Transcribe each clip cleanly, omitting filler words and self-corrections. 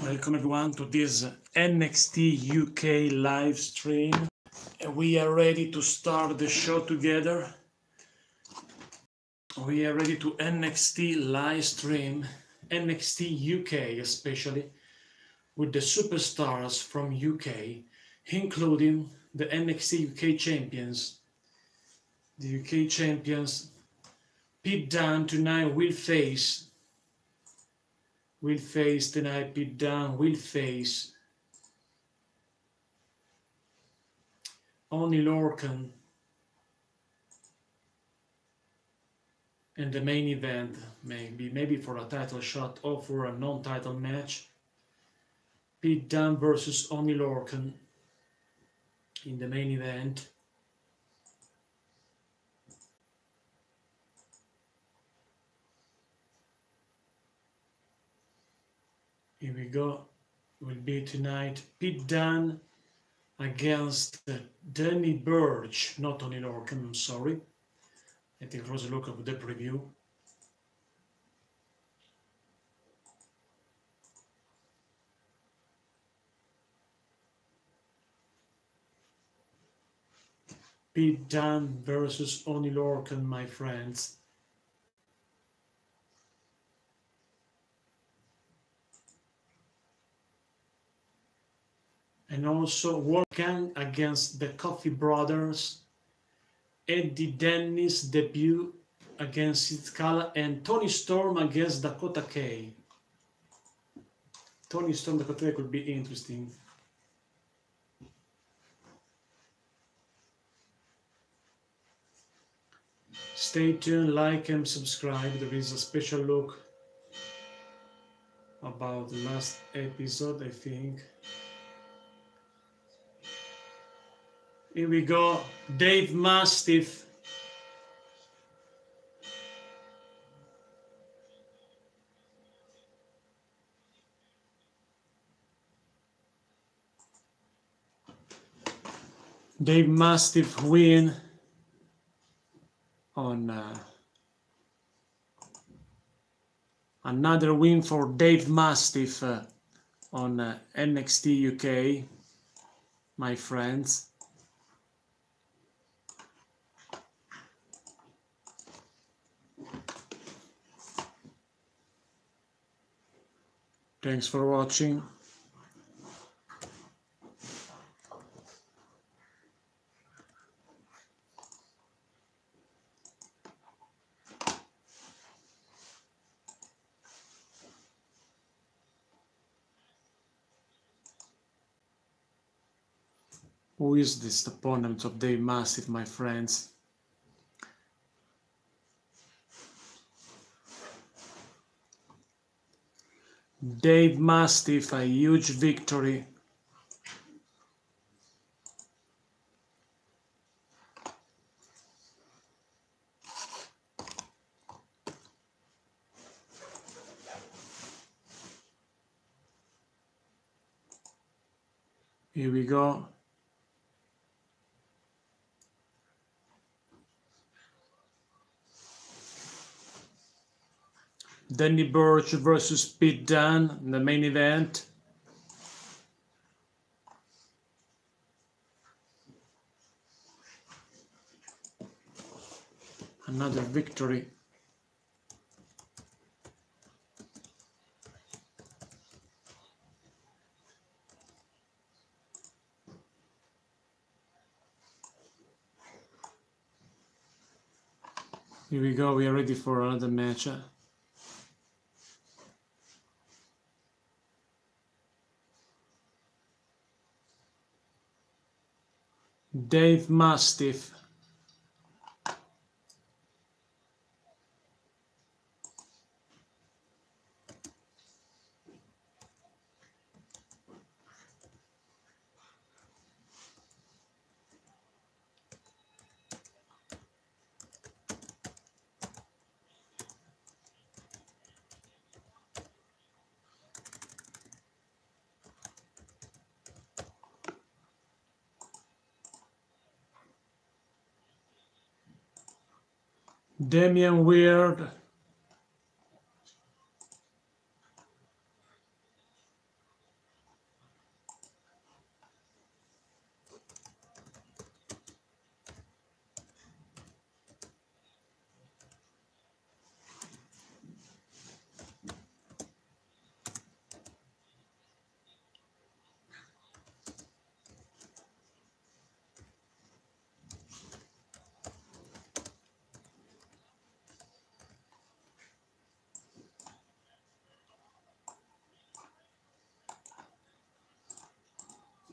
Welcome everyone to this NXT UK live stream. We are ready to start the show together. We are ready to NXT live stream, NXT UK especially, with the superstars from UK, including the NXT UK champions. The UK champions, Pete Dunne tonight will face tonight, Pete Dunne will face Oney Lorcan in the main event, maybe for a title shot or for a non-title match. Pete Dunne versus Oney Lorcan in the main event. Here we go. It will be tonight Pete Dunne against Danny Burch, not Oney Lorcan, I'm sorry. I think it was a look of the preview. Pete Dunne versus Oney Lorcan, my friends. And also Wolfgang against the Coffee Brothers, Eddie Dennis debut against Sid Scala, and Tony Storm against Dakota Kai. Tony Storm, Dakota Kai could be interesting. Stay tuned, like and subscribe. There is a special look about the last episode, I think. Here we go, Dave Mastiff. Dave Mastiff win on another win for Dave Mastiff on NXT UK, my friends. Thanks for watching. Who is this opponent of Dave Mastiff, my friends? Dave Mastiff, a huge victory. Here we go. Danny Burch versus Pete Dunne in the main event. Another victory. Here we go, we are ready for another match. Dave Mastiff. Damian Weird.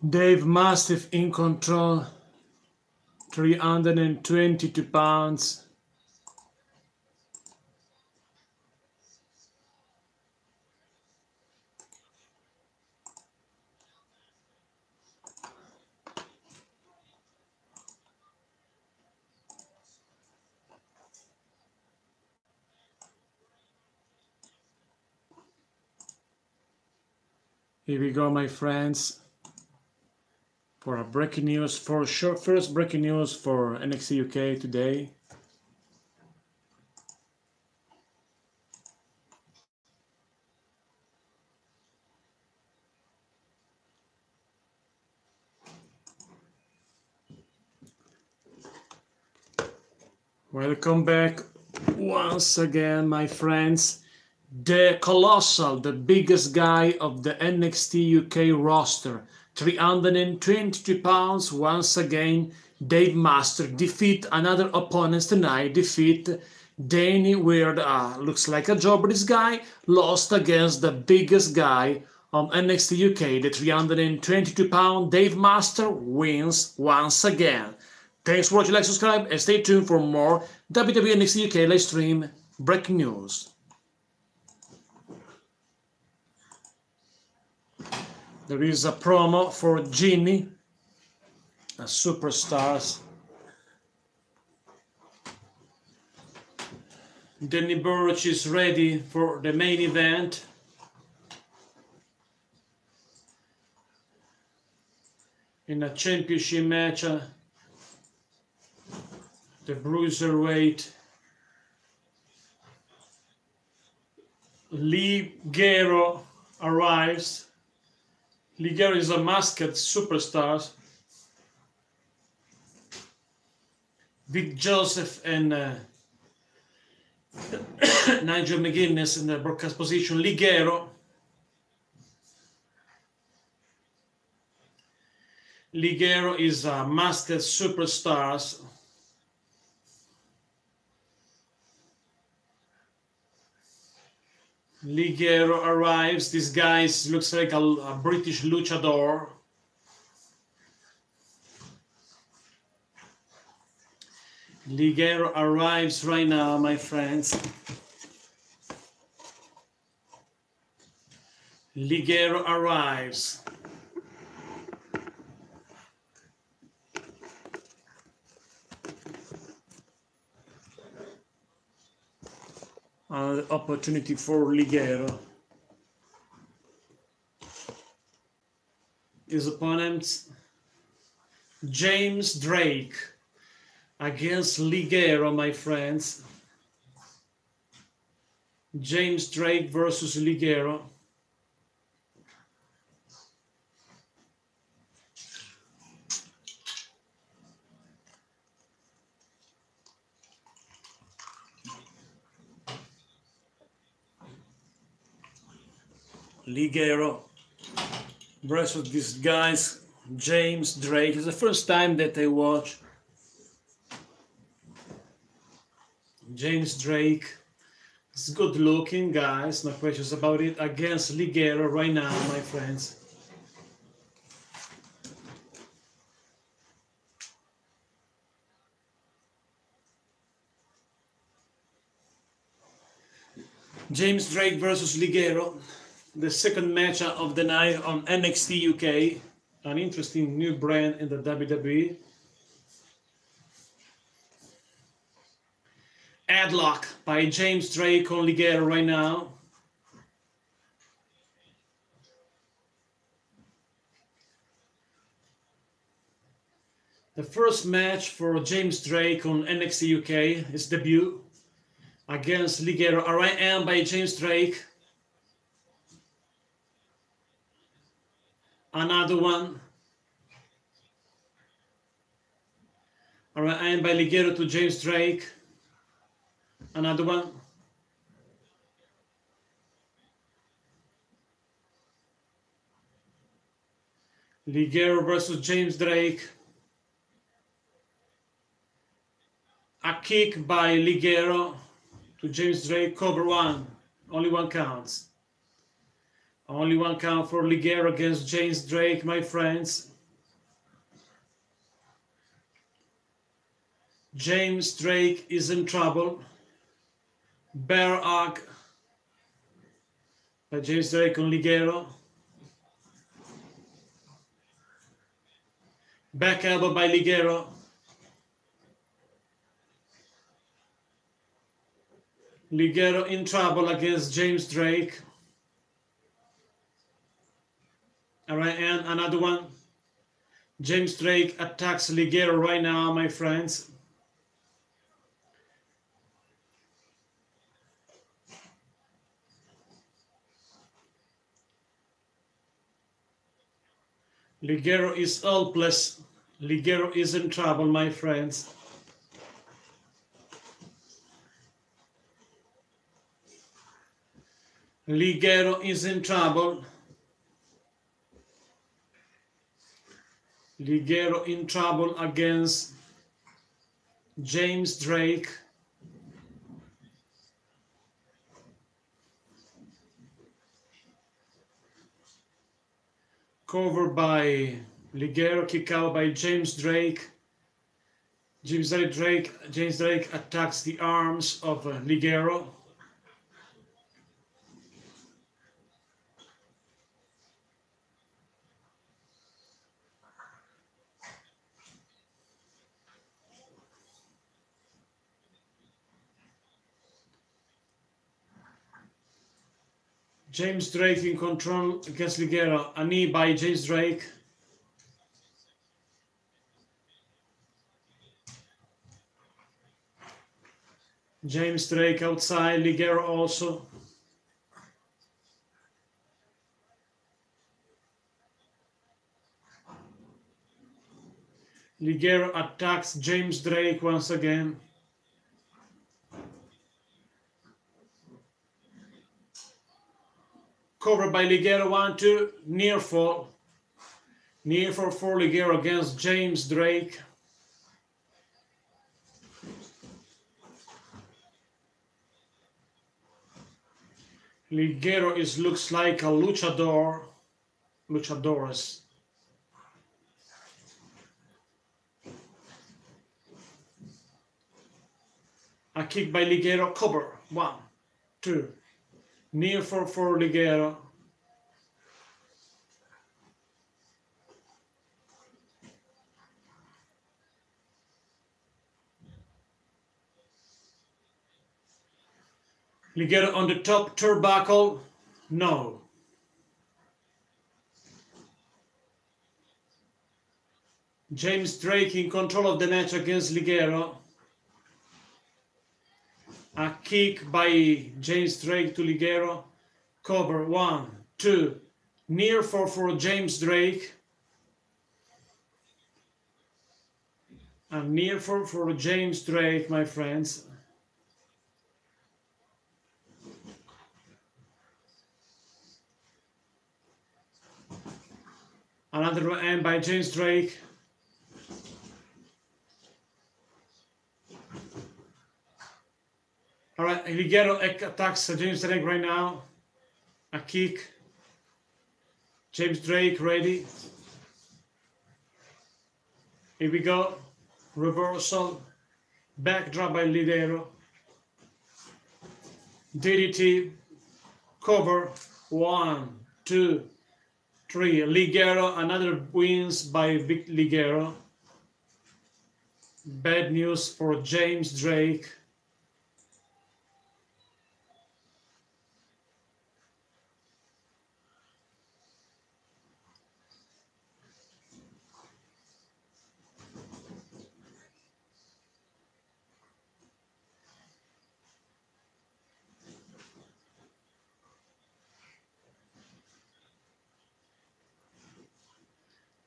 Dave Mastiff in control, 322 pounds. Here we go, my friends, for a breaking news, for sure, first breaking news for NXT UK today. Welcome back once again, my friends. The Colossal, the biggest guy of the NXT UK roster, 322 pounds, once again, Dave Master defeat another opponent tonight, defeat Danny Weird. Looks like a job, but this guy lost against the biggest guy on NXT UK, the 322 pound Dave Master wins once again. Thanks for watching, like, subscribe, and stay tuned for more WWE NXT UK live stream breaking news. There is a promo for Ginny, a superstars. Danny Burch is ready for the main event. In a championship match, the Bruiserweight. Ligero arrives. Ligero is a masked superstar. Vic Joseph and Nigel McGuinness in the broadcast position. Ligero. Ligero is a masked superstar. Ligero arrives. This guy looks like a British luchador. Ligero arrives right now, my friends. Ligero arrives. Opportunity for Ligero. His opponent, James Drake, against Ligero, my friends. James Drake versus Ligero. Ligero versus these guys, James Drake. It's the first time that I watch James Drake. It's good looking, guys, no questions about it, against Ligero right now, my friends. James Drake versus Ligero. The second match of the night on NXT UK, an interesting new brand in the WWE. Headlock by James Drake on Ligero right now. The first match for James Drake on NXT UK, his debut against Ligero. RIM by James Drake. Another one. RIM by Ligero to James Drake. Another one. Ligero versus James Drake. A kick by Ligero to James Drake. Cover one. Only one counts. Only one count for Ligero against James Drake, my friends. James Drake is in trouble. Bear hug by James Drake on Ligero. Back elbow by Ligero. Ligero in trouble against James Drake. Alright, and another one. James Drake attacks Ligero right now, my friends. Ligero is helpless. Ligero is in trouble, my friends. Ligero is in trouble. Ligero in trouble against James Drake. Cover by Ligero, kick out by James Drake. James Drake attacks the arms of Ligero. James Drake in control against Ligero. A knee by James Drake. James Drake outside, Ligero also. Ligero attacks James Drake once again. Covered by Ligero, 1-2, near fall. Near fall for Ligero against James Drake. Ligero looks like a luchador. Luchadores. A kick by Ligero, cover. 1, 2. Near for Ligero. Ligero on the top turnbuckle. No. James Drake in control of the match against Ligero. A kick by James Drake to Ligero. Cover, 1, 2. Near for James Drake. And near for James Drake, my friends. Another end by James Drake. All right, Ligero attacks James Drake right now. A kick. James Drake ready. Here we go. Reversal. Backdrop by Ligero. DDT. Cover. 1, 2, 3. Ligero. Another wins by Big Ligero. Bad news for James Drake.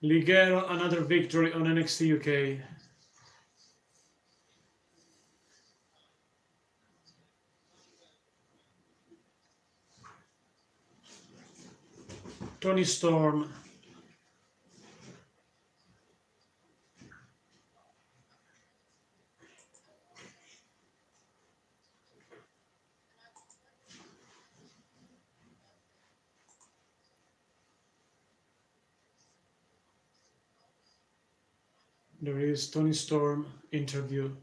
Ligero, another victory on NXT UK. Tony Storm. There is Tony Storm interview.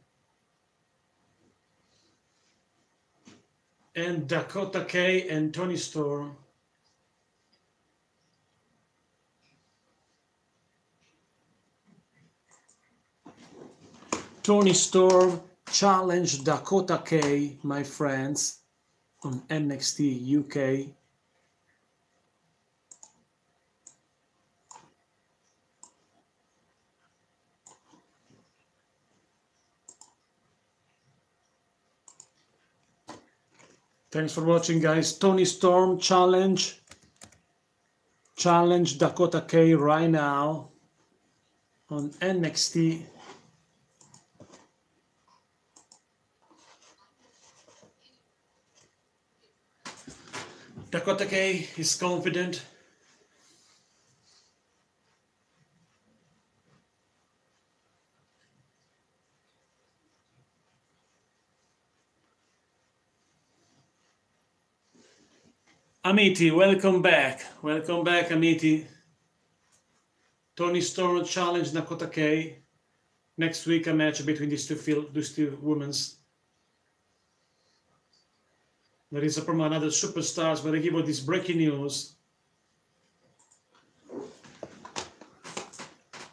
and Dakota Kai and Toni Storm. Toni Storm challenged Dakota Kai, my friends, on NXT UK. Thanks for watching, guys. Toni Storm challenge Dakota Kai right now on NXT. Dakota Kai is confident. Amity, welcome back. Welcome back, Amity. Toni Storm challenged Dakota Kai. Next week, a match between these two women. There is a promo, another superstars, but I give you this breaking news.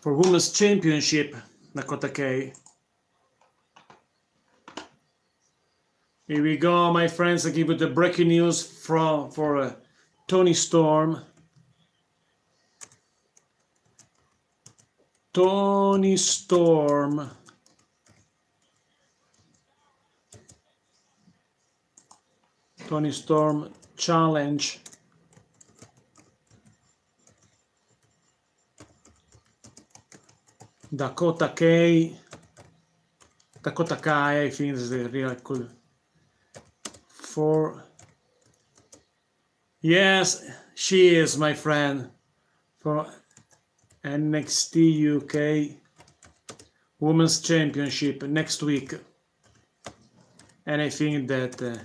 For Women's Championship, Dakota Kai. Here we go, my friends. I give you the breaking news for Toni Storm. Toni Storm challenge Dakota Kai. Dakota Kai, I think is the real cool. Yes, she is, my friend, for NXT UK Women's Championship next week. And I think that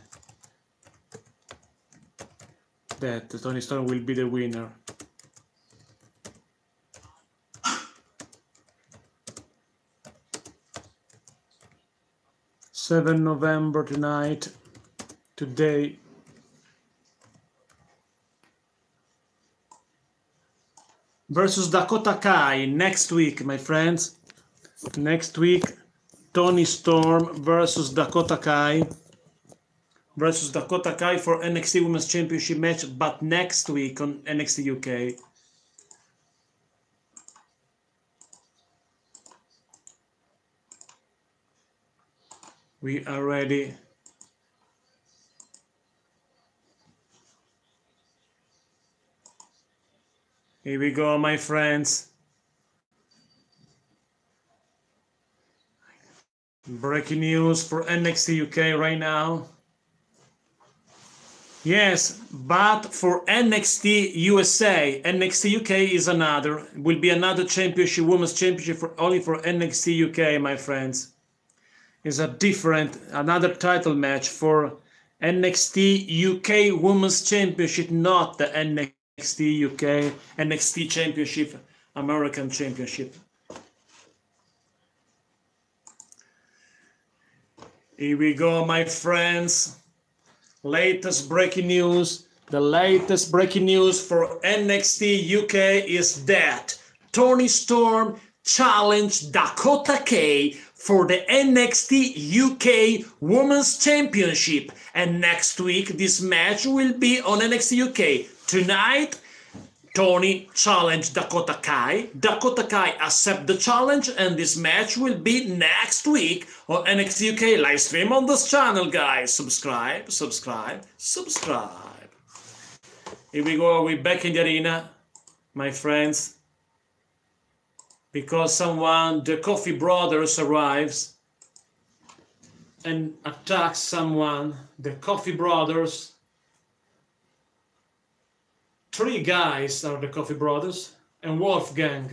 Toni Storm will be the winner. November tonight, today. Versus Dakota Kai next week, my friends. Next week, Toni Storm versus Dakota Kai. Versus Dakota Kai for NXT Women's Championship match, but next week on NXT UK. We are ready. Here we go, my friends. Breaking news for NXT UK right now. Yes, but for NXT USA, NXT UK is will be another championship, women's championship only for NXT UK, my friends. Is another title match for NXT UK Women's Championship, not the NXT UK, NXT Championship, American Championship. Here we go, my friends. Latest breaking news. The latest breaking news for NXT UK is that Toni Storm challenged Dakota Kai for the NXT UK Women's Championship. And next week, this match will be on NXT UK. Tonight, Toni challenged Dakota Kai. Dakota Kai accept the challenge, and this match will be next week on NXT UK live stream on this channel, guys. Subscribe. Here we go. We're back in the arena, my friends, because the Coffee Brothers arrives and attacks someone. The Coffee Brothers. 3 guys are the Coffee Brothers, and Wolfgang.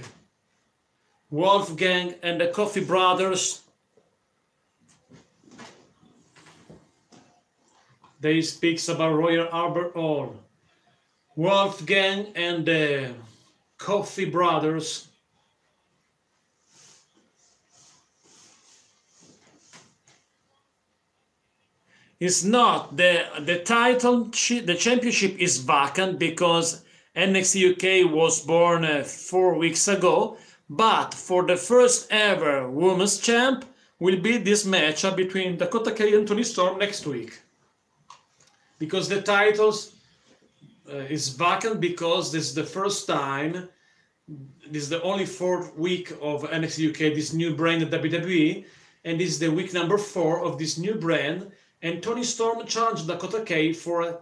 Wolfgang and the Coffee Brothers, they speaks about Royal Albert Hall. Wolfgang and the Coffee Brothers It's not. The title, the championship is vacant because NXT UK was born 4 weeks ago, but for the first ever women's champ will be this matchup between Dakota Kai and Toni Storm next week. Because the titles is vacant because this is the first time, this is the only 4th week of NXT UK, this new brand at WWE, and this is the week number 4 of this new brand, and Toni Storm challenged Dakota Kai for a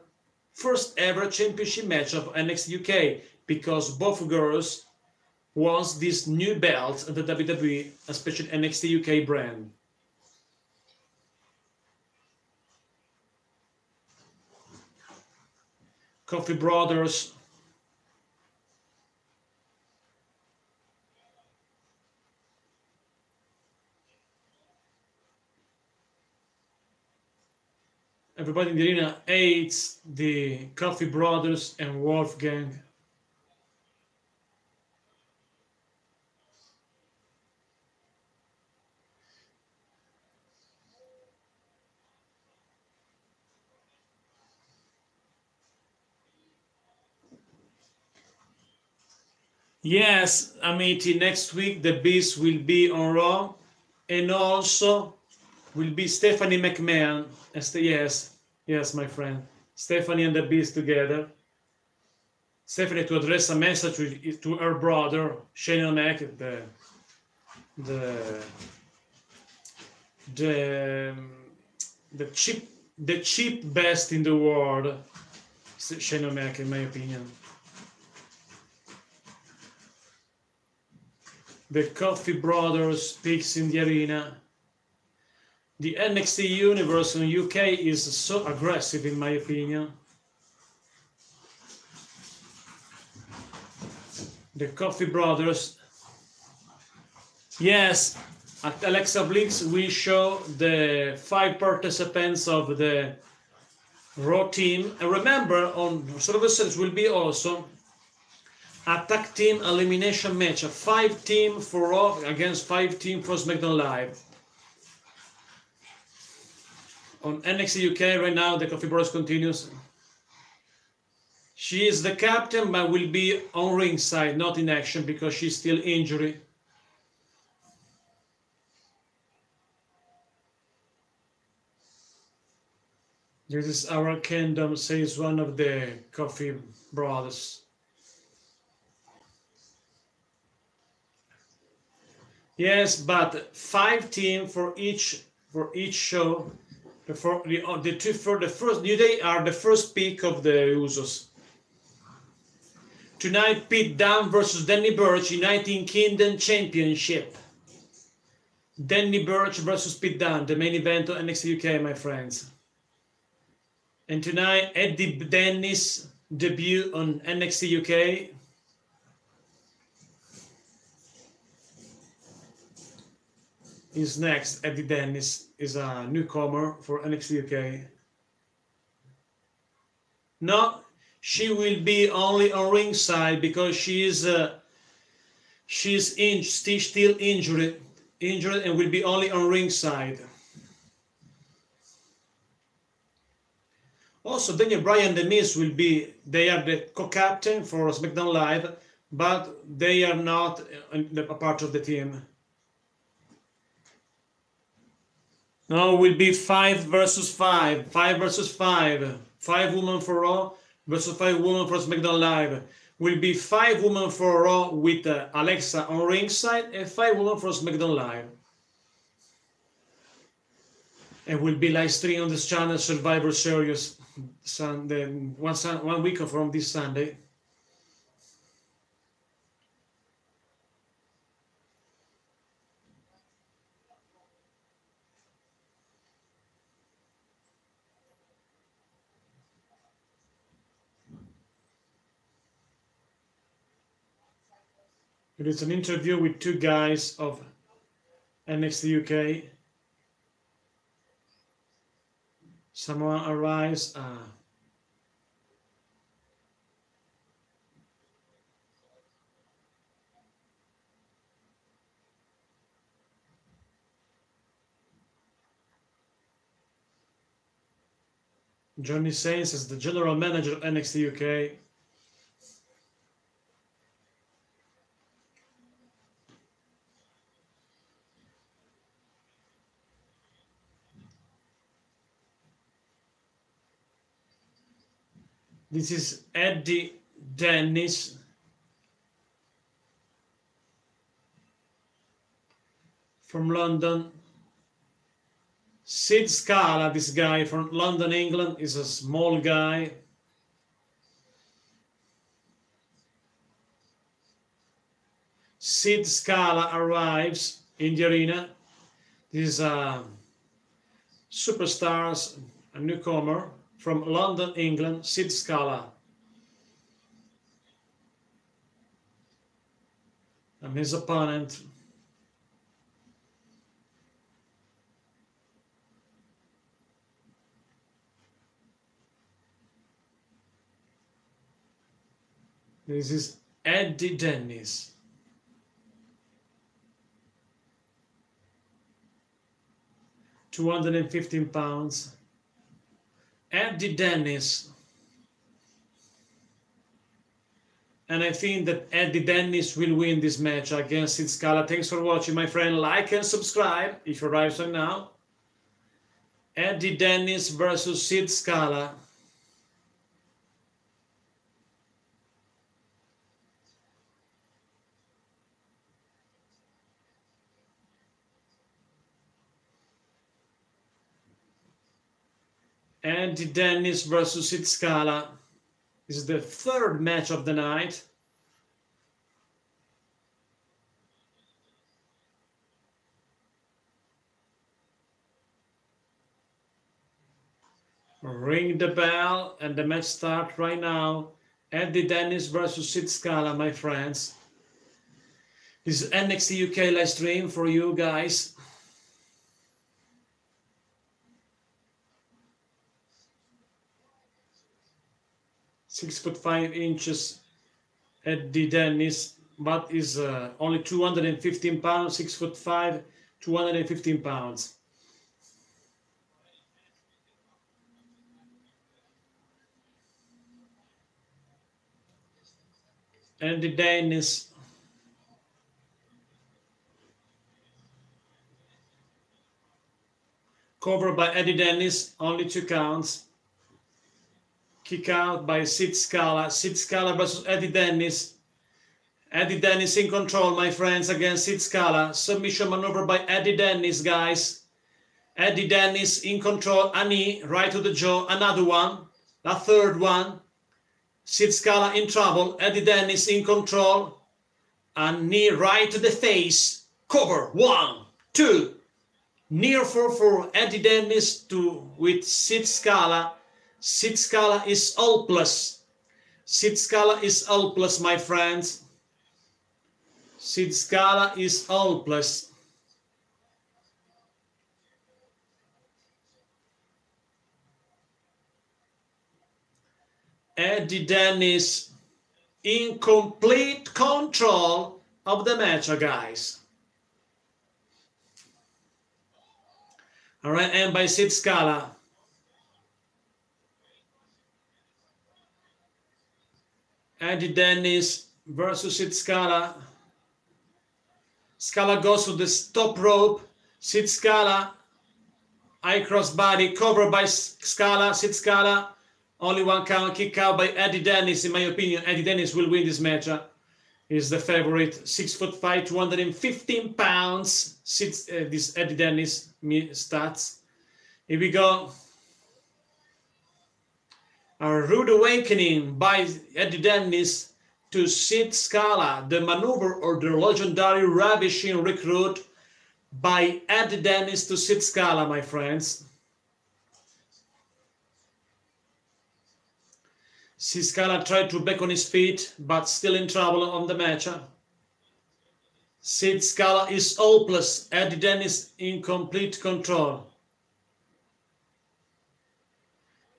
first ever championship match of NXT UK because both girls want this new belt at the WWE, especially NXT UK brand. Coffee Brothers. Everybody in the arena hates the Coffee Brothers and Wolfgang. Yes, Amity, next week the Beast will be on Raw, and also will be Stephanie McMahon. Yes, my friend. Stephanie and the Beast together. Stephanie to address a message to her brother, Shane O'Mac, the cheap best in the world, Shane O'Mac, in my opinion. The Coffee Brothers speaks in the arena. The NXT universe in UK is so aggressive, in my opinion. The Coffee Brothers. Yes, at Alexa Bliss we show the 5 participants of the Raw team. And remember, on Survivor Series will be also a tag team elimination match, a 5 team for Raw against 5 team for SmackDown Live. On NXT UK right now, the Coffee Brothers continues. She is the captain, but will be on ringside, not in action, because she's still injured. This is our kingdom, says one of the Coffee Brothers. Yes, but 5 teams for each show. The first New Day are the first pick of the Usos. Tonight, Pete Dunne versus Danny Burch, United Kingdom Championship. Danny Burch versus Pete Dunne, the main event of NXT UK, my friends. And tonight, Eddie Dennis debut on NXT UK. Is next. Eddie Dennis is a newcomer for NXT UK. No, she will be only on ringside because she's still injured and will be only on ringside. Also, Daniel Bryan and The Miz will be, they are the co-captain for SmackDown Live, but they are not a part of the team. No, will be 5 versus 5. 5 versus 5. 5 women for Raw versus 5 women for SmackDown Live. Will be 5 women for Raw with Alexa on ringside and 5 women for SmackDown Live. And will be live stream on this channel, Survivor Series, Sunday, 1 week from this Sunday. It is an interview with 2 guys of NXT UK. Someone arrives. Johnny Saints is the general manager of NXT UK. This is Eddie Dennis. From London. Sid Scala, this guy from London, England, is a small guy. Sid Scala arrives in the arena. This is superstars, a newcomer from London, England, Sid Scala. And his opponent, this is Eddie Dennis. £215. Eddie Dennis. And I think that Eddie Dennis will win this match against Sid Scala. Thanks for watching, my friend. Like and subscribe if you arrived right now. Eddie Dennis versus Sid Scala. Eddie Dennis versus Sid Scala. This is the third match of the night. Ring the bell and the match starts right now. Eddie Dennis versus Sid Scala, my friends. This is NXT UK live stream for you guys. (6'5" Eddie Dennis, but is only 215 pounds, 6'5", 215 pounds. Eddie Dennis. Covered by Eddie Dennis, only 2 counts. Kick out by Sid Scala. Sid Scala versus Eddie Dennis. Eddie Dennis in control, my friends, against Sid Scala. Submission maneuver by Eddie Dennis, guys. Eddie Dennis in control. A knee right to the jaw. Another one. A third one. Sid Scala in trouble. Eddie Dennis in control. A knee right to the face. Cover. 1, 2. Near for Eddie Dennis with Sid Scala. Sid Scala is helpless. Sid Scala is helpless, my friends. Sid Scala is helpless. Eddie Dennis in complete control of the match, guys. All right, and by Sid Scala. Eddie Dennis versus Sid Scala. Scala goes to the top rope. Sid Scala, high cross body, covered by Scala. Sid Scala, only 1 count, kick out by Eddie Dennis. In my opinion, Eddie Dennis will win this match. He's the favorite. 6'5", 215 pounds. This Eddie Dennis stats. Here we go. A rude awakening by Eddie Dennis to Sid Scala, the maneuver or the legendary ravishing recruit by Eddie Dennis to Sid Scala, my friends. Sid Scala tried to back on his feet, but still in trouble on the match. Sid Scala is hopeless. Eddie Dennis in complete control.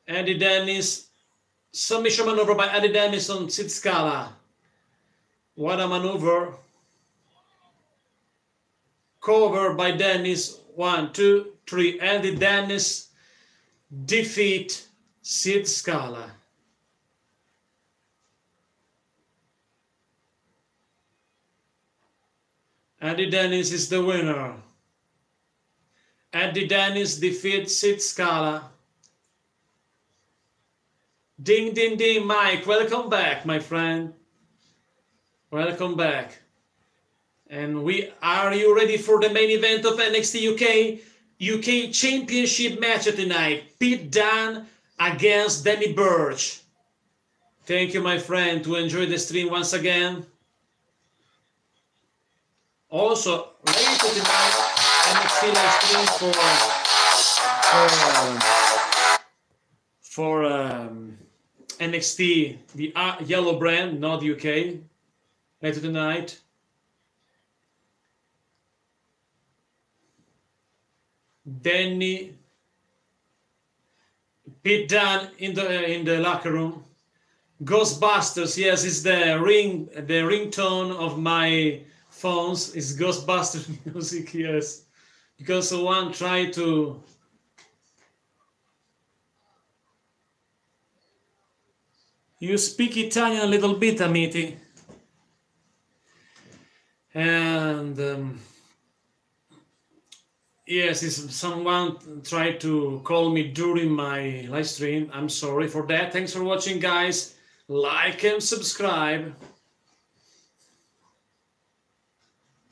Eddie Dennis. Submission maneuver by Eddie Dennis on Sid Scala. What a maneuver. Cover by Dennis. 1, 2, 3. Eddie Dennis defeat Sid Scala. Eddie Dennis is the winner. Eddie Dennis defeats Sid Scala. Ding, ding, ding, Mike. Welcome back, my friend. Welcome back. And are you ready for the main event of NXT UK? UK Championship match tonight. Pete Dunne against Danny Burch. Thank you, my friend, to enjoy the stream once again. Also, later tonight, NXT live stream for NXT, the yellow brand, not UK. Later tonight. Danny, Pete Dunne in the locker room. Ghostbusters, yes, it's the ringtone of my phones. It's Ghostbusters music, yes, because someone tried to. You speak Italian a little bit, Amiti, and. Yes, if someone tried to call me during my live stream, I'm sorry for that. Thanks for watching, guys. Like and subscribe.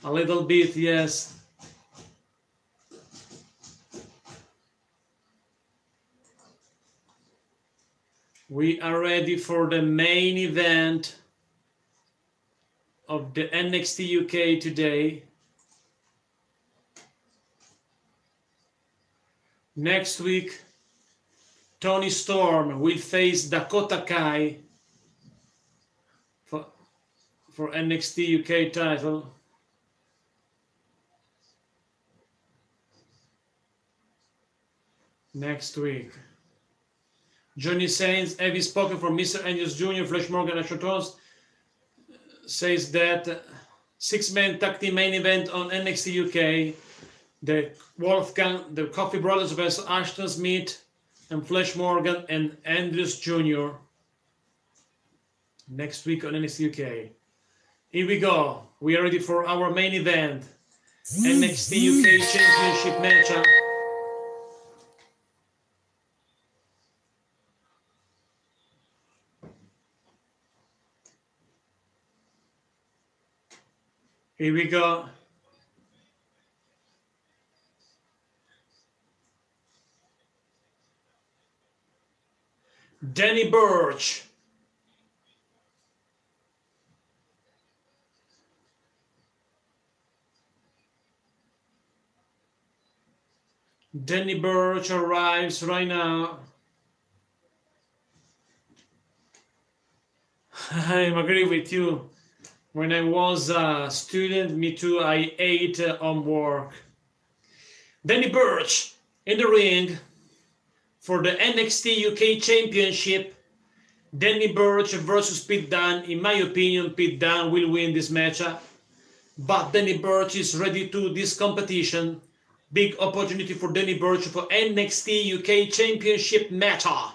A little bit, yes. We are ready for the main event of the NXT UK today. Next week, Toni Storm will face Dakota Kai for NXT UK title. Next week. Johnny Saints, Evie Spoken for Mr. Andrews Jr., Flash Morgan, Asher Toast, says that six-man tag team main event on NXT UK. The Wolfgang, the Coffee Brothers versus Ashton Smith and Flash Morgan and Andrews Jr. next week on NXT UK. Here we go. We are ready for our main event. NXT UK Championship matchup. Here we go. Danny Burch. Danny Burch arrives right now. I agree with you. When I was a student, me too, I ate homework. Danny Burch in the ring for the NXT UK Championship. Danny Burch versus Pete Dunne. In my opinion, Pete Dunne will win this matchup. But Danny Burch is ready to this competition. Big opportunity for Danny Burch for NXT UK Championship matchup.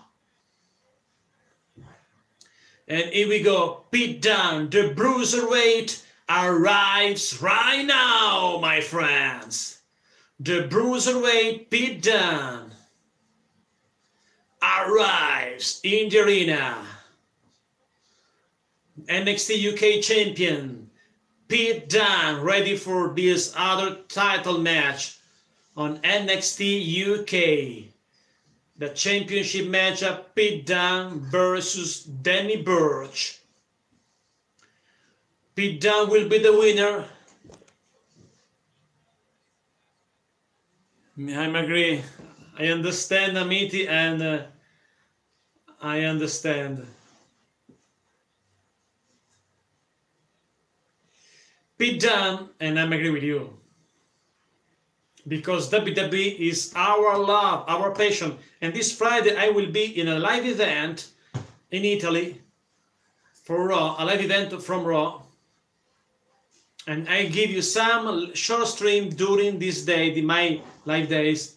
And here we go. Pete Dunne, the Bruiserweight, arrives right now, my friends. The Bruiserweight Pete Dunne arrives in the arena. NXT UK champion Pete Dunne ready for this other title match on NXT UK. The championship matchup, Pete Dunne versus Danny Burch. Pete Dunne will be the winner. I agree. I understand, Amiti, and I understand. Pete Dunne, and I agree with you. Because WWE is our love, our passion. And this Friday I will be in a live event in Italy for Raw, a live event from Raw. And I give you some short stream during this day, my live days.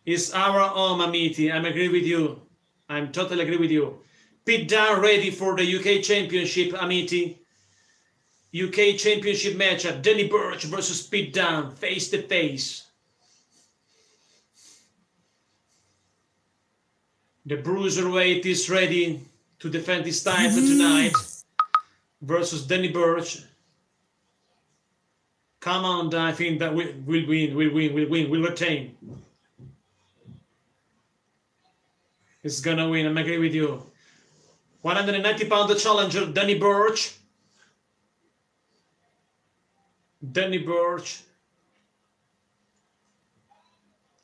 It's our home, Amiti. I agree with you. I'm totally agree with you. Pete Dunne ready for the UK Championship, Amity. UK Championship matchup, Danny Burch versus Pete Dunne, face to face. The Bruiserweight is ready to defend his title tonight versus Danny Burch. Come on, I think that we'll win, we'll retain. He's gonna win, I'm agree with you. 190-pound challenger, Danny Burch. Danny Burch.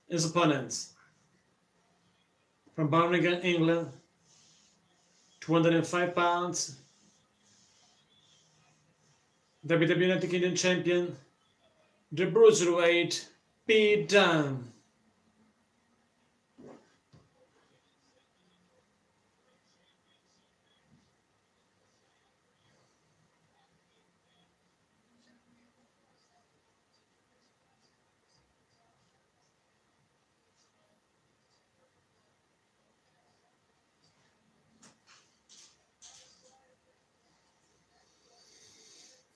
His opponents from Birmingham, England, 205 pounds, WWE United Kingdom champion, the Bruiserweight, Pete Dunne.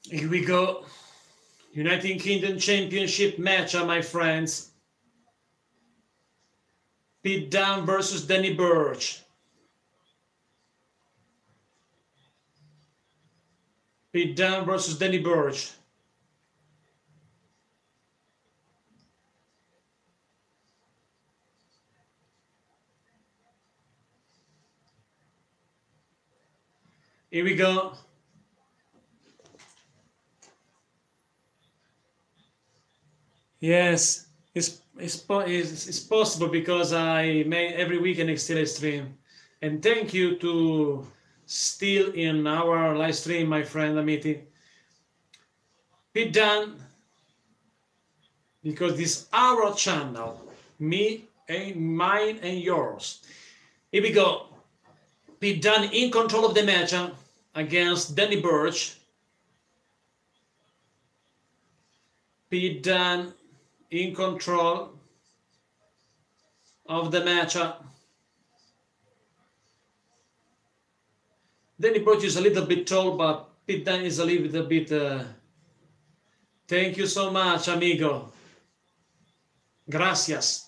Here we go. United Kingdom Championship matchup, my friends. Pete Dunne versus Danny Burch. Pete Dunne versus Danny Burch. Here we go. Yes, it's possible because I make every week an NXT live stream. And thank you to still in our live stream, my friend Amity. Pete Dunne, because this is our channel, me and mine and yours. Here we go. Pete Dunne in control of the match against Danny Burch. Pete Dunne in control of the matchup. Danny Burch is a little bit tall, but Pete Dunne is a little bit... Thank you so much, amigo. Gracias.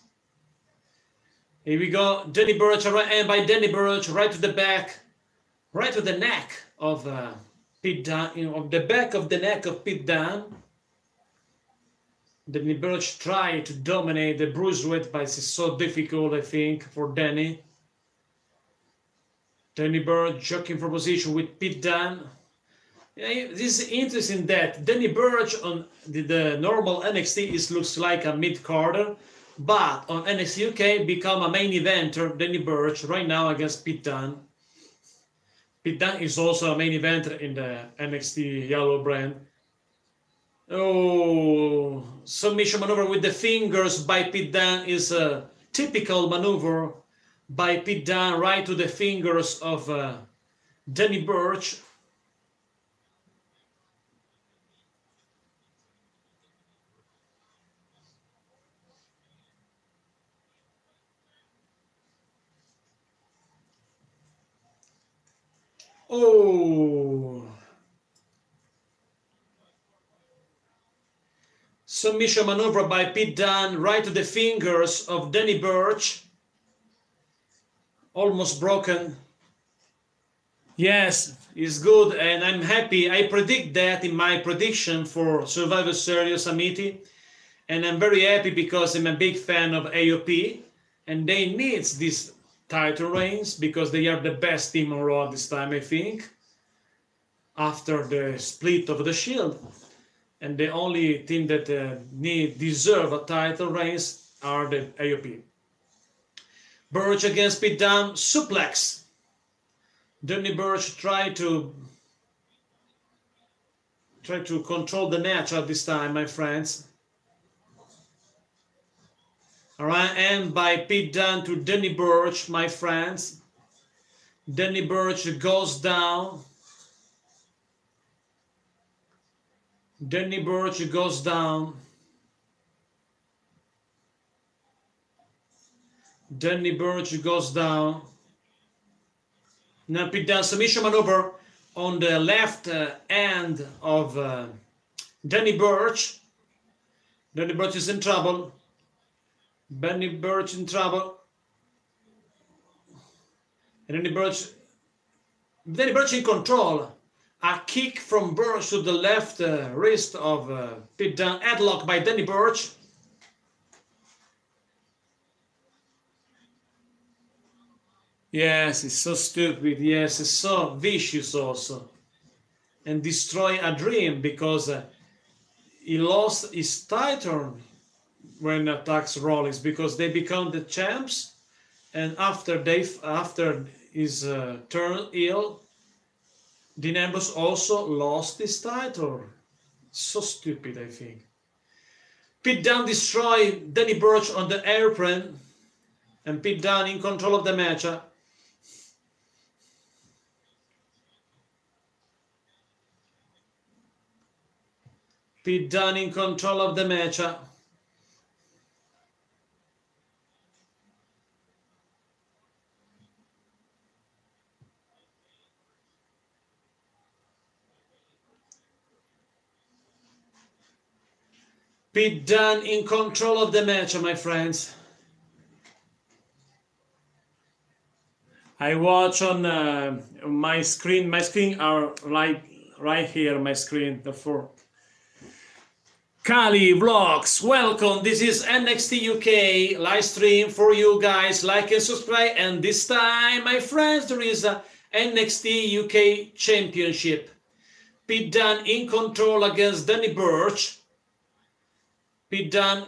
Here we go. Danny Burch, and by Danny Burch, right to the back, right to the neck of Pete Dunne, of the back of the neck of Pete Dunne. Danny Burch tried to dominate the Bruiserweight, but it's so difficult, I think, for Danny. Danny Burch jockeying for position with Pete Dunne. Yeah, this is interesting that Danny Burch on the normal NXT looks like a mid-carder, but on NXT UK become a main eventer, Danny Burch, right now against Pete Dunne. Pete Dunne is also a main eventer in the NXT Yellow brand. Oh, submission maneuver with the fingers by Pete Dunne is a typical maneuver by Pete Dunne, right to the fingers of Danny Burch. Oh. Submission maneuver by Pete Dunne, right to the fingers of Danny Burch. Almost broken. Yes, it's good, and I'm happy. I predict that in my prediction for Survivor Series, Amity. And I'm very happy because I'm a big fan of AOP, and they need these title reigns because they are the best team on Raw this time, I think, after the split of the Shield. And the only team that deserve a title reigns are the AOP. Burch against Pete Dunne, suplex. Danny Burch tried to control the match at this time, my friends. All right, and by Pete Dunne to Danny Burch, my friends. Danny Burch goes down. Danny Burch goes down. Danny Burch goes down. Now Pete Dunne submission maneuver on the left hand of Danny Burch. Danny Burch is in trouble. Danny Burch in trouble. And Danny Burch in control. A kick from Burch to the left wrist of Pete Dunne. Headlock by Danny Burch. Yes, it's so stupid. Yes, it's so vicious also. And destroy a dream because he lost his title when attacks Rollins because they become the champs. And after his turn heel, Dean Ambrose also lost his title. So stupid, I think. Pete Dunne destroyed Danny Burch on the apron. And Pete Dunne in control of the match. Pete Dunne in control of the match. Pete Dunne in control of the match, my friends. I watch on my screen. My screen are right here. My screen. Therefore, Kali Vlogs, welcome. This is NXT UK live stream for you guys. Like and subscribe. And this time, my friends, there is a NXT UK Championship. Pete Dunne in control against Danny Burch. Pete Dunne,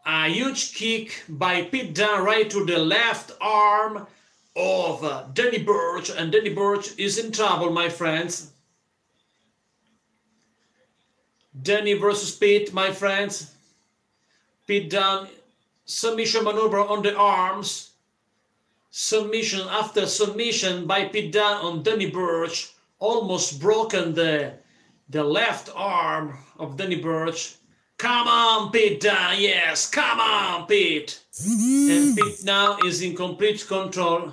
a huge kick by Pete Dunne right to the left arm of Danny Burch, and Danny Burch is in trouble, my friends. Danny versus Pete, my friends. Pete Dunne, submission maneuver on the arms. Submission after submission by Pete Dunne on Danny Burch. Almost broken the left arm of Danny Burch. Come on, Pete Dunne, yes, come on, Pete. And Pete now is in complete control.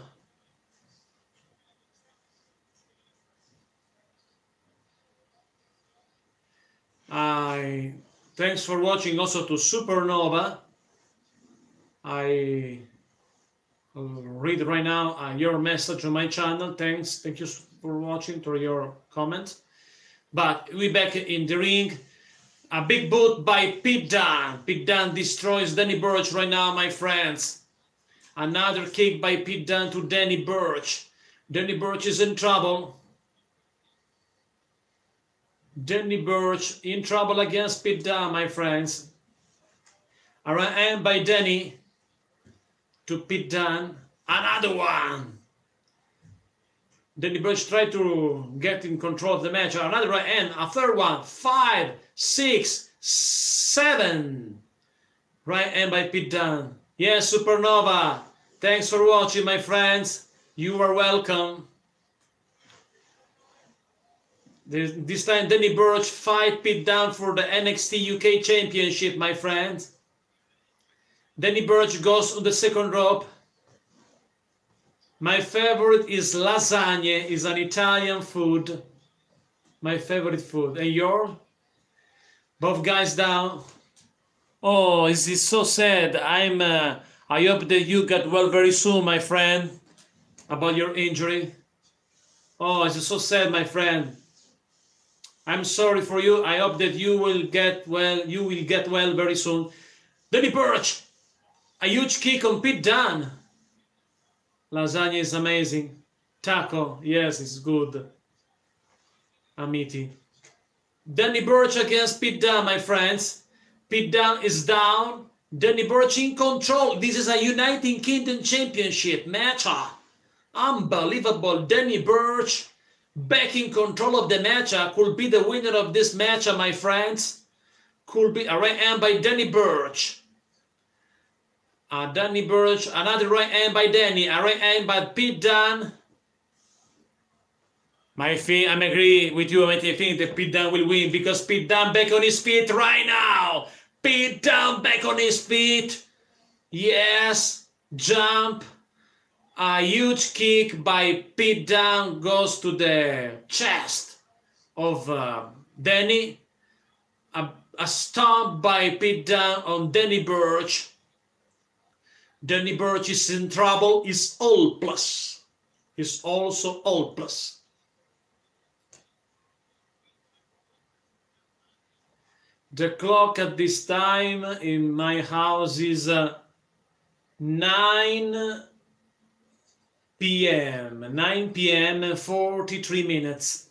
Thanks for watching also to Supernova. I read right now your message on my channel. Thank you for watching, for your comments. But we back in the ring. A big boot by Pete Dunne. Pete Dunne destroys Danny Burch right now, my friends. Another kick by Pete Dunne to Danny Burch. Danny Burch is in trouble. Danny Burch in trouble against Pete Dunne, my friends. A right hand by Danny to Pete Dunne. Another one. Danny Burch tried to get in control of the match. Another right hand. A third one. 5, 6, 7. Right hand by Pete Dunne. Yes, Supernova. Thanks for watching, my friends. You are welcome. This time, Danny Burch fight Pete Dunne for the NXT UK Championship, my friends. Danny Burch goes on the second rope. My favorite is lasagna. It's an Italian food. My favorite food. And your? Both guys down. Oh, this is so sad. I hope that you get well very soon, my friend. About your injury. Oh, it's so sad, my friend. I'm sorry for you. I hope that you will get well. You will get well very soon. Danny Burch. A huge kick on Pete Dunne. Lasagna is amazing. Taco, yes, it's good. Amiti. Danny Burch against Pete Dunne, my friends. Pete Dunne is down. Danny Burch in control. This is a United Kingdom Championship match. Unbelievable. Danny Burch back in control of the match. Could be the winner of this match, my friends. Could be a right hand by Danny Burch. Danny Burch, another right hand by Danny, a right hand by Pete Dunne. I agree with you. I think that Pete Dunne will win because Pete Dunne back on his feet right now. Pete Dunne back on his feet. Yes, jump. A huge kick by Pete Dunne goes to the chest of Danny. A stomp by Pete Dunne on Danny Burch. Danny Burch is in trouble. Is all plus. Is also all plus. The clock at this time in my house is 9 p.m. 9 p.m. 43 minutes.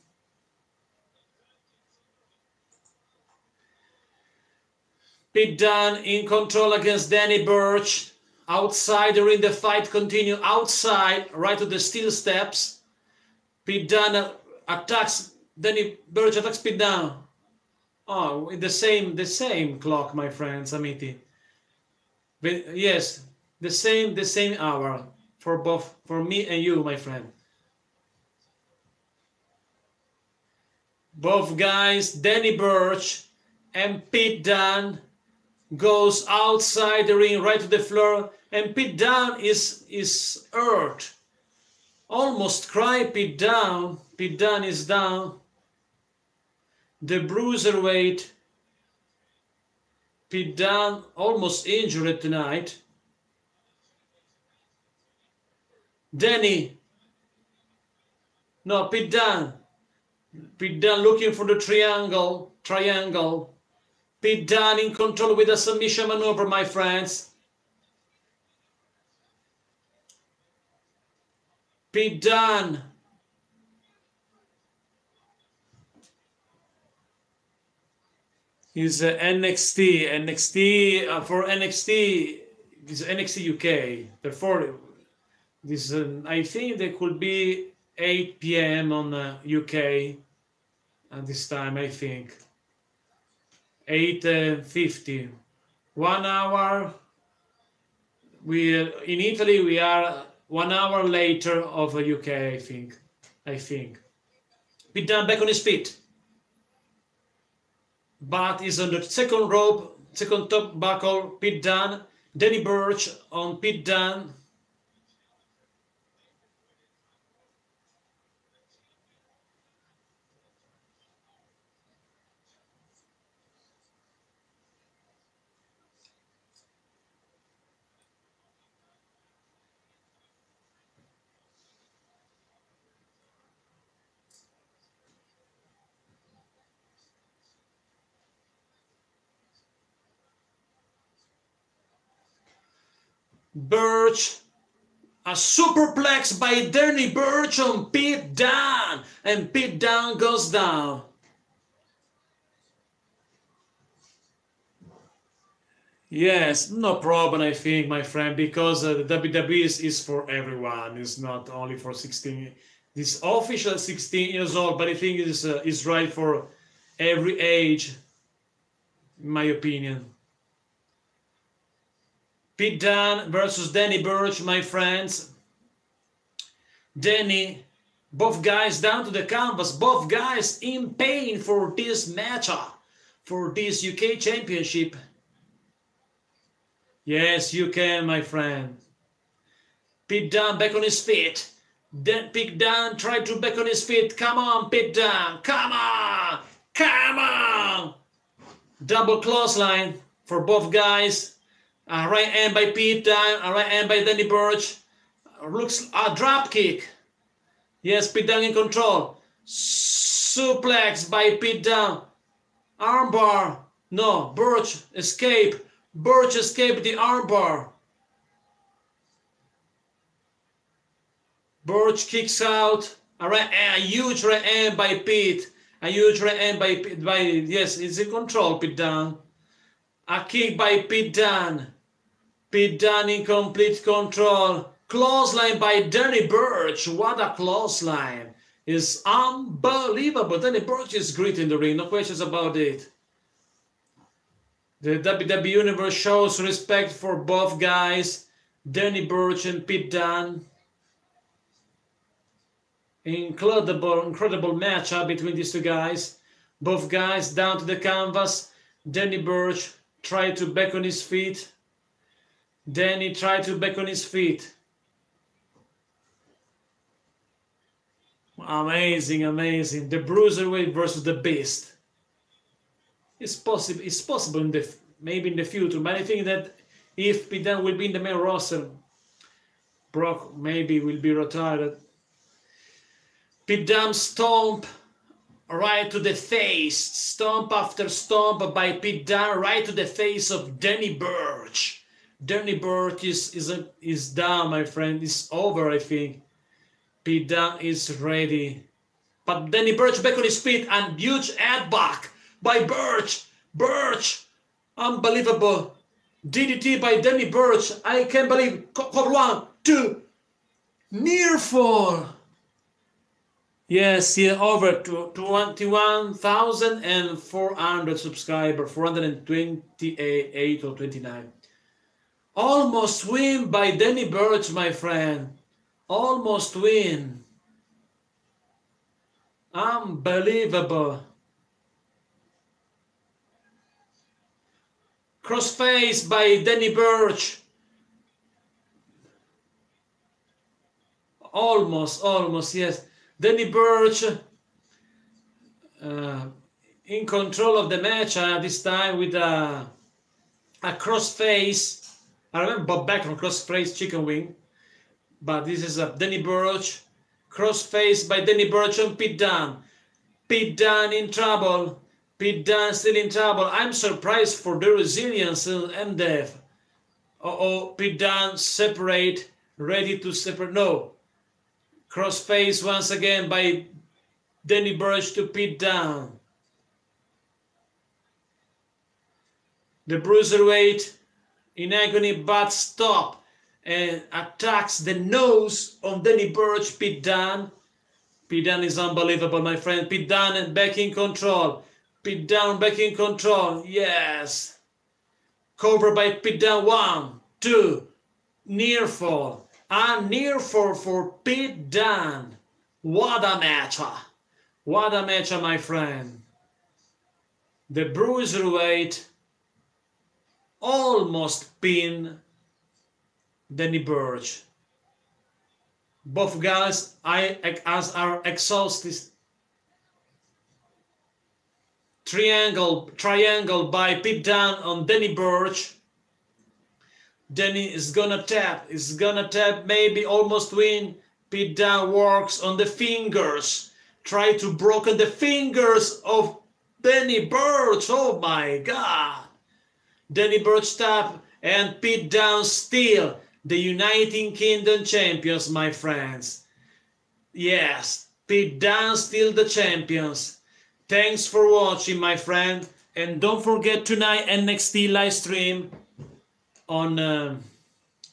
Pete Dunne in control against Danny Burch. Outside during the fight continue. Outside, right to the steel steps. Pete Dunne attacks Danny Burch, attacks Pete Dunne. Oh, the same clock, my friends, Amiti. But yes, the same hour for both, for me and you, my friend. Both guys, Danny Burch and Pete Dunne, goes outside the ring, right to the floor, and Pete Dunne is hurt. Almost cry, Pete Dunne. Pete Dunne is down. The bruiserweight Pete Dunne almost injured tonight. Danny. No, Pete Dunne. Pete Dunne looking for the triangle. Pete Dunne in control with a submission maneuver, my friends. Pete Dunne. Is NXT for NXT is NXT UK. Therefore, this I think there could be 8 p.m. on UK at this time. I think 8:50, 1 hour. We in Italy we are 1 hour later of UK. I think. Pete Dunne back on his feet. But is on the second rope, second top buckle, Pete Dunne. Danny Burch on Pete Dunne. Burch, a superplex by Danny Burch on Pete Dunne, and Pete Dunne goes down. Yes, no problem, I think, my friend, because the WWE is for everyone. It's not only for 16. This official 16 years old, but I think it is right for every age, in my opinion. Pete Dunne versus Danny Burch, my friends. Danny, both guys down to the canvas, both guys in pain for this matchup, for this UK Championship. Yes, you can, my friend. Pete Dunne back on his feet. Then Pete Dunne tried to back on his feet. Come on, Pete Dunne. Come on. Come on. Double clothesline for both guys. A right hand by Pete Dunne, a right hand by Danny Burch. Looks a drop kick. Yes, Pete Dunne in control. Suplex by Pete Dunne. Armbar. No, Burch escape. Burch escaped the armbar. Burch kicks out. A huge right hand by Pete. A huge right hand by yes, it's in control, Pete Dunne. A kick by Pete Dunne. Pete Dunne in complete control. Clothesline by Danny Burch. What a clothesline. It's unbelievable. Danny Burch is great in the ring. No questions about it. The WWE Universe shows respect for both guys. Danny Burch and Pete Dunne. Incredible matchup between these two guys. Both guys down to the canvas. Danny Burch tried to back on his feet. Danny tried to back on his feet. Amazing, amazing. The Bruiserweight versus the Beast. It's possible. It's possible in the maybe in the future, but I think that if Pete Dunne will be in the main roster, Brock maybe will be retired. Pete Dunne stomp right to the face, stomp after stomp by Pete Dunne right to the face of Danny Burch. Danny Burch is down, my friend. It's over, I think. Pete Dunne is ready. But Danny Burch back on his feet and huge headbutt by Burch. Burch, unbelievable. DDT by Danny Burch. I can't believe. Cover 1, 2. Near fall. Yes, here over to 21,400 subscribers, 428 or 29. Almost win by Danny Burch, my friend. Almost win. Unbelievable. Crossface by Danny Burch. Almost, yes. Danny Burch in control of the match this time with a crossface. I remember Bob Backlund crossface chicken wing, but this is a Danny Burch crossface by Danny Burch on Pete Dunne. Pete Dunne in trouble. Pete Dunne still in trouble. I'm surprised for the resilience of MDF. Pete Dunne separate, ready to separate. No. Crossface once again by Danny Burch to Pete Dunne. The Bruiserweight in agony but stop and attacks the nose of Danny Burch, Pete Dunne. Pete Dunne is unbelievable, my friend. Pete Dunne back in control. Pete Dunne back in control. Yes. Cover by Pete Dunne. 1, 2. Near fall. And near fall for Pete Dunne. What a match. What a match, my friend. The Bruiserweight almost pinned Danny Burch. Both guys are exhausted. Triangle by Pete Dunne on Danny Burch. Danny is gonna tap, maybe almost win. Pete Dunne works on the fingers. Try to broken the fingers of Danny Burch. Oh my God. Danny Burch tap and Pete Dunne still the United Kingdom champions, my friends. Yes, Pete Dunne still the champions. Thanks for watching, my friend. And don't forget tonight NXT live stream on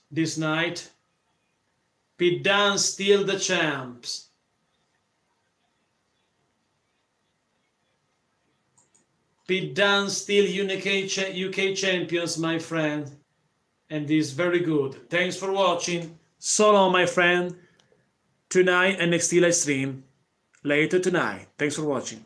this night. Pete Dunne still the champs. Pete Dunne still UK champions, my friend. And is very good. Thanks for watching. So long, my friend. Tonight NXT live stream. Later tonight. Thanks for watching.